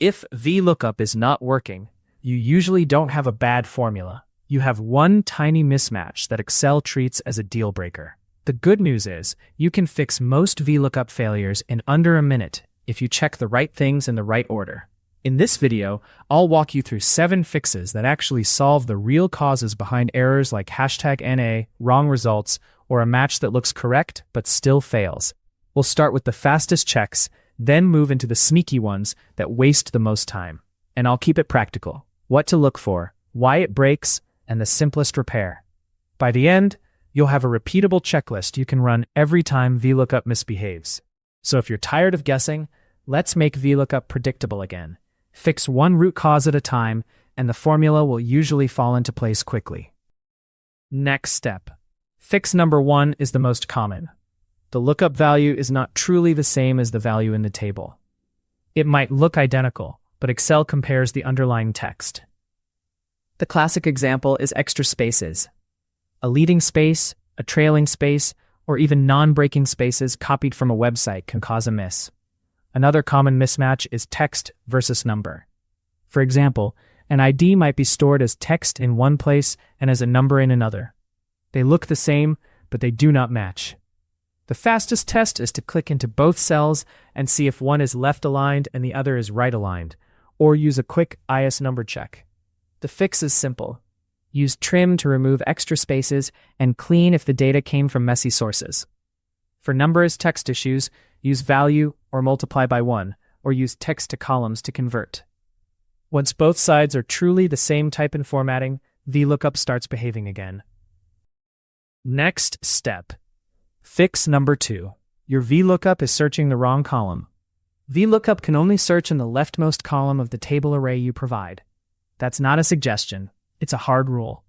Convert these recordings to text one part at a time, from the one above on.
If VLOOKUP is not working, you usually don't have a bad formula. You have one tiny mismatch that Excel treats as a deal breaker. The good news is, you can fix most VLOOKUP failures in under a minute if you check the right things in the right order. In this video, I'll walk you through 7 fixes that actually solve the real causes behind errors like #NA, wrong results, or a match that looks correct but still fails. We'll start with the fastest checks, then move into the sneaky ones that waste the most time. And I'll keep it practical: what to look for, why it breaks, and the simplest repair. By the end, you'll have a repeatable checklist you can run every time VLOOKUP misbehaves. So if you're tired of guessing, let's make VLOOKUP predictable again. Fix one root cause at a time, and the formula will usually fall into place quickly. Next step. Fix number 1 is the most common. The lookup value is not truly the same as the value in the table. It might look identical, but Excel compares the underlying text. The classic example is extra spaces. A leading space, a trailing space, or even non-breaking spaces copied from a website can cause a miss. Another common mismatch is text versus number. For example, an ID might be stored as text in one place and as a number in another. They look the same, but they do not match. The fastest test is to click into both cells and see if one is left-aligned and the other is right-aligned, or use a quick IS number check. The fix is simple. Use trim to remove extra spaces and clean if the data came from messy sources. For numbers text issues, use value or multiply by 1, or use text to columns to convert. Once both sides are truly the same type and formatting, VLOOKUP starts behaving again. Next step. Fix number 2. Your VLOOKUP is searching the wrong column. VLOOKUP can only search in the leftmost column of the table array you provide. That's not a suggestion. It's a hard rule.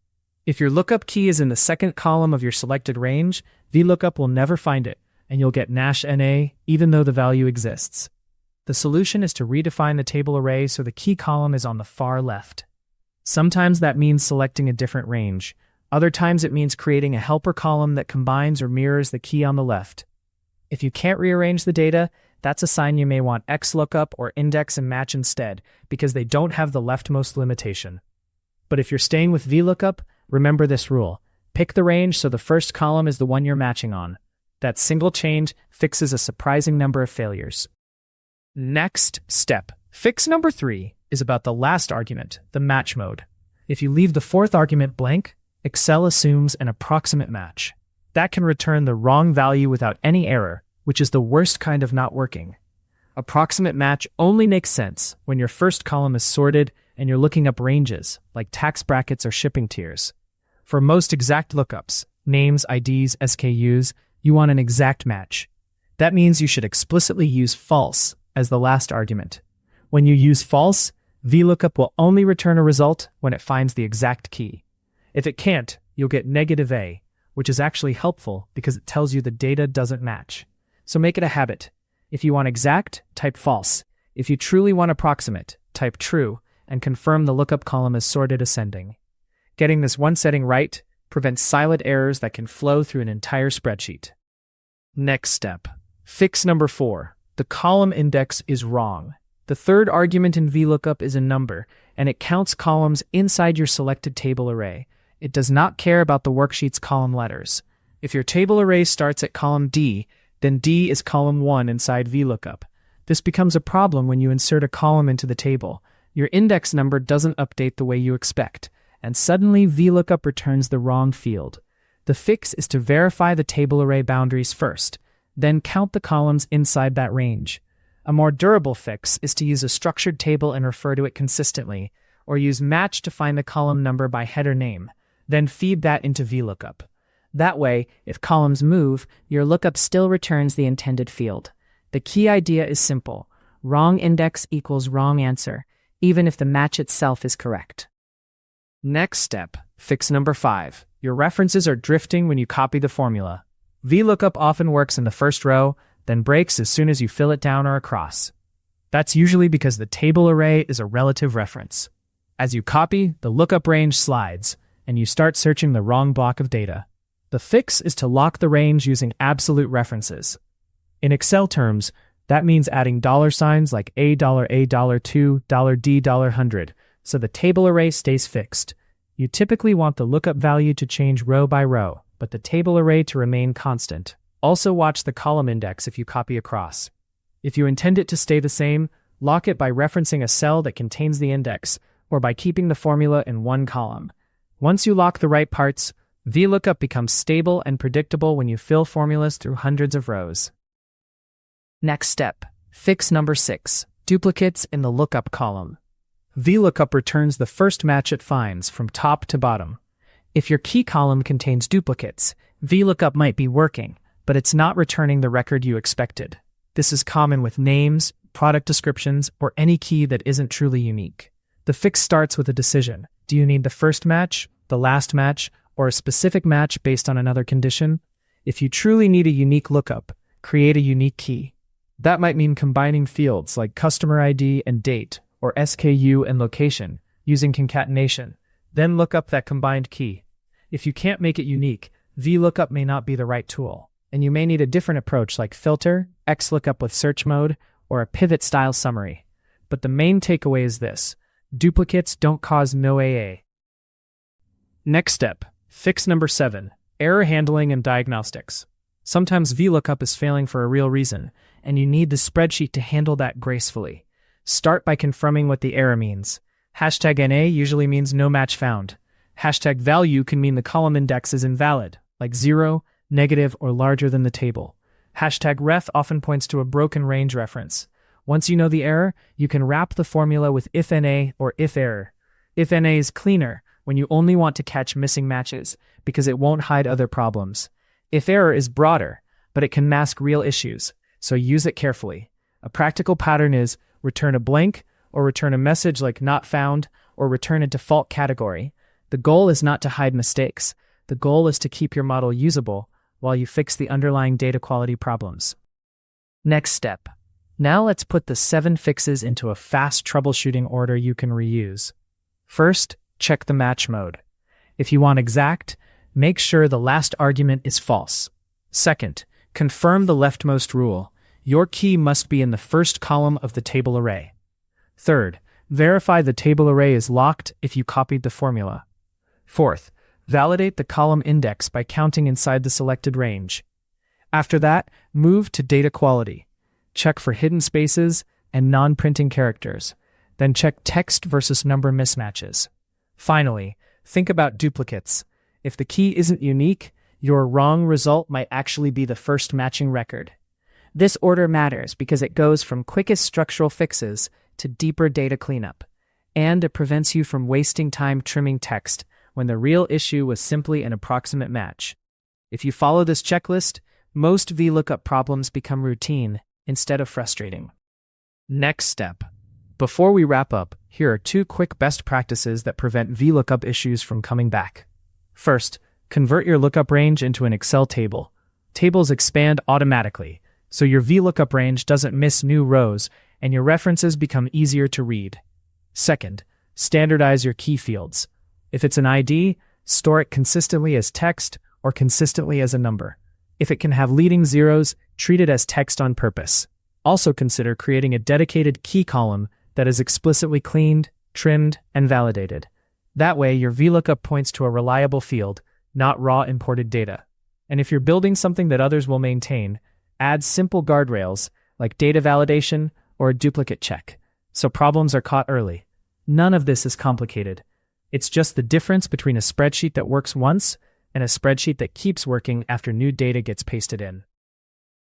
If your lookup key is in the second column of your selected range, VLOOKUP will never find it, and you'll get #NA even though the value exists. The solution is to redefine the table array so the key column is on the far left. Sometimes that means selecting a different range. Other times it means creating a helper column that combines or mirrors the key on the left. If you can't rearrange the data, that's a sign you may want XLOOKUP or index and match instead, because they don't have the leftmost limitation. But if you're staying with VLOOKUP, remember this rule. Pick the range so the first column is the one you're matching on. That single change fixes a surprising number of failures. Next step. Fix number 3 is about the last argument, the match mode. If you leave the 4th argument blank, Excel assumes an approximate match. That can return the wrong value without any error, which is the worst kind of not working. Approximate match only makes sense when your first column is sorted and you're looking up ranges, like tax brackets or shipping tiers. For most exact lookups, names, IDs, SKUs, you want an exact match. That means you should explicitly use false as the last argument. When you use false, VLOOKUP will only return a result when it finds the exact key. If it can't, you'll get -A, which is actually helpful because it tells you the data doesn't match. So make it a habit. If you want exact, type false. If you truly want approximate, type true, and confirm the lookup column is sorted ascending. Getting this one setting right prevents silent errors that can flow through an entire spreadsheet. Next step. Fix number 4. The column index is wrong. The 3rd argument in VLOOKUP is a number, and it counts columns inside your selected table array. It does not care about the worksheet's column letters. If your table array starts at column D, then D is column 1 inside VLOOKUP. This becomes a problem when you insert a column into the table. Your index number doesn't update the way you expect, and suddenly VLOOKUP returns the wrong field. The fix is to verify the table array boundaries first, then count the columns inside that range. A more durable fix is to use a structured table and refer to it consistently, or use match to find the column number by header name, then feed that into VLOOKUP. That way, if columns move, your lookup still returns the intended field. The key idea is simple. Wrong index equals wrong answer, even if the match itself is correct. Next step. Fix number 5. Your references are drifting when you copy the formula. VLOOKUP often works in the first row, then breaks as soon as you fill it down or across. That's usually because the table array is a relative reference. As you copy, the lookup range slides, and you start searching the wrong block of data. The fix is to lock the range using absolute references. In Excel terms, That means adding dollar signs like $, $2, $D, $100, so the table array stays fixed. You typically want the lookup value to change row by row, but the table array to remain constant. Also watch the column index if you copy across. If you intend it to stay the same, lock it by referencing a cell that contains the index, or by keeping the formula in one column. Once you lock the right parts, VLOOKUP becomes stable and predictable when you fill formulas through hundreds of rows. Next step. Fix number 6. Duplicates in the lookup column. VLOOKUP returns the first match it finds from top to bottom. If your key column contains duplicates, VLOOKUP might be working, but it's not returning the record you expected. This is common with names, product descriptions, or any key that isn't truly unique. The fix starts with a decision. Do you need the first match, the last match, or a specific match based on another condition? If you truly need a unique lookup, create a unique key. That might mean combining fields like customer ID and date, or SKU and location, using concatenation. Then look up that combined key. If you can't make it unique, VLOOKUP may not be the right tool, and you may need a different approach like filter, XLOOKUP with search mode, or a pivot-style summary. But the main takeaway is this: duplicates don't cause no AA. Next step. Fix number 7. Error handling and diagnostics. Sometimes VLOOKUP is failing for a real reason, and you need the spreadsheet to handle that gracefully. Start by confirming what the error means. #NA usually means no match found. #value can mean the column index is invalid, like 0, negative, or larger than the table. #ref often points to a broken range reference. Once you know the error, you can wrap the formula with if NA or if error. If NA is cleaner when you only want to catch missing matches because it won't hide other problems. If error is broader, but it can mask real issues, so use it carefully. A practical pattern is return a blank, or return a message like not found, or return a default category. The goal is not to hide mistakes. The goal is to keep your model usable while you fix the underlying data quality problems. Next step. Now let's put the 7 fixes into a fast troubleshooting order you can reuse. First, check the match mode. If you want exact, make sure the last argument is false. Second, confirm the leftmost rule. Your key must be in the first column of the table array. Third, verify the table array is locked if you copied the formula. Fourth, validate the column index by counting inside the selected range. After that, move to data quality. Check for hidden spaces and non-printing characters. Then check text versus number mismatches. Finally, think about duplicates. If the key isn't unique, your wrong result might actually be the first matching record. This order matters because it goes from quickest structural fixes to deeper data cleanup, and it prevents you from wasting time trimming text when the real issue was simply an approximate match. If you follow this checklist, most VLOOKUP problems become routine instead of frustrating. Next step. Before we wrap up, here are 2 quick best practices that prevent VLOOKUP issues from coming back. First, convert your lookup range into an Excel table. Tables expand automatically, so your VLOOKUP range doesn't miss new rows and your references become easier to read. Second, standardize your key fields. If it's an ID, store it consistently as text or consistently as a number. If it can have leading zeros, treat it as text on purpose. Also consider creating a dedicated key column that is explicitly cleaned, trimmed, and validated. That way, your VLOOKUP points to a reliable field, not raw imported data. And if you're building something that others will maintain, add simple guardrails like data validation or a duplicate check, so problems are caught early. None of this is complicated. It's just the difference between a spreadsheet that works once and a spreadsheet that keeps working after new data gets pasted in.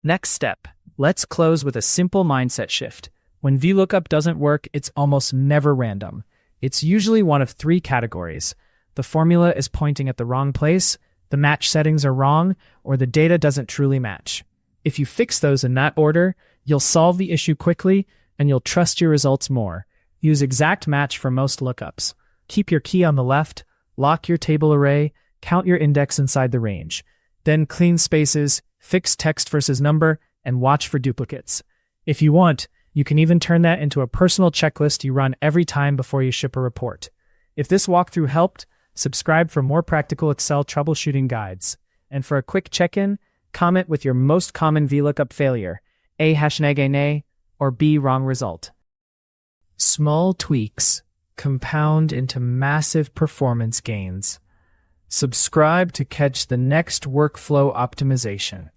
Next step. Let's close with a simple mindset shift. When VLOOKUP doesn't work, it's almost never random. It's usually one of 3 categories. The formula is pointing at the wrong place, the match settings are wrong, or the data doesn't truly match. If you fix those in that order, you'll solve the issue quickly and you'll trust your results more. Use exact match for most lookups. Keep your key on the left, lock your table array, count your index inside the range. Then clean spaces, fix text versus number, and watch for duplicates. If you want, you can even turn that into a personal checklist you run every time before you ship a report. If this walkthrough helped, subscribe for more practical Excel troubleshooting guides. And for a quick check-in, comment with your most common VLOOKUP failure, A hashtag nay, or B wrong result. Small tweaks compound into massive performance gains. Subscribe to catch the next workflow optimization.